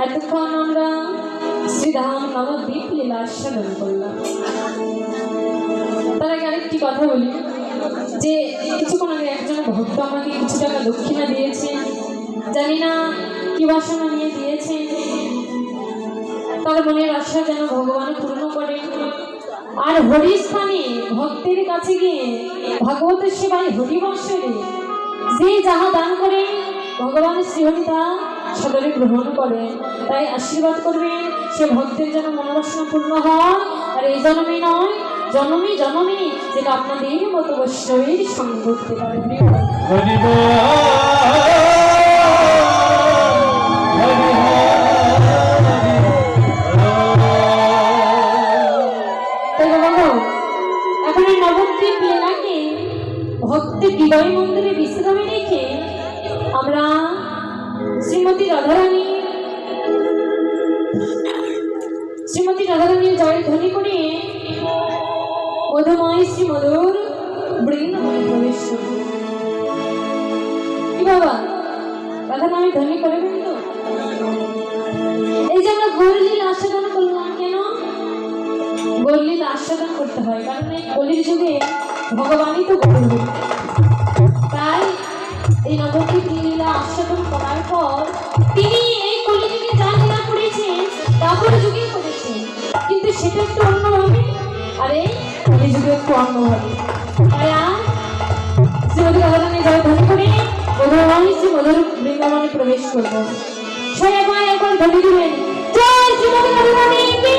এতক্ষণ আমরা শ্রীধাম নবদ্বীপ লীলা আস্বাদন করলাম। তার আগে আরেকটি কথা বলি যে কিছুক্ষণ আগে একজন ভক্ত আমাকে কিছু টাকা দক্ষিণা দিয়েছে, জানি না কি বাসনা নিয়ে দিয়েছে। তার মনের আশা যেন ভগবান পূর্ণ করে। আর হরিস্থানে ভক্তের কাছে গিয়ে ভাগবতের সেবায় হরিবর্ষরে যে যাহা দান করে ভগবান শ্রীহরি তা সদরে গ্রহণ করে। তাই আশীর্বাদ করবেন সে ভক্তের যেন মনোবাসনা পূর্ণ হয়। আর এই জন্মে নয়, জন্মে জন্মে যেটা আপনাদের মতো বৈষ্ণবের সঙ্গ করতে পারে। এখন এই নবদ্বীপ লীলাকে ভক্তের হৃদয় মন্দিরে বিশ্রামে রেখে আমরা শ্রীমতী রাধারানীর জয় ধ্বনি করে মধুময় শ্রী মধুর বৃন্দাবনে প্রবেশ করি। কি বাবা, রাধা নামে ধ্বনি করবেন তো? এই যে আমরা গৌরলীলা আস্বাদন করলাম, কেন গৌরলীলা আস্বাদন করতে হয়? কারণ এই কলির যুগে ভগবানই তো গৌর। তাই এই নবদ্বীপ লীলা আস্বাদন করার পর তিনি এই কলিযুগে যা লীলা করেছেন তারপর যুগে করেছেন, কিন্তু সেটা একটু অন্যভাবে, আর এই কলিযুগে একটু অন্যভাবে। তাই আর শ্রীমতী রাধারানী জয় ধ্বনি করে মধুময় শ্রী মধুর বৃন্দাবনে প্রবেশ করব। সবাই একবার ধ্বনি দিবেন, জয় শ্রীমতী রাধারানী কি।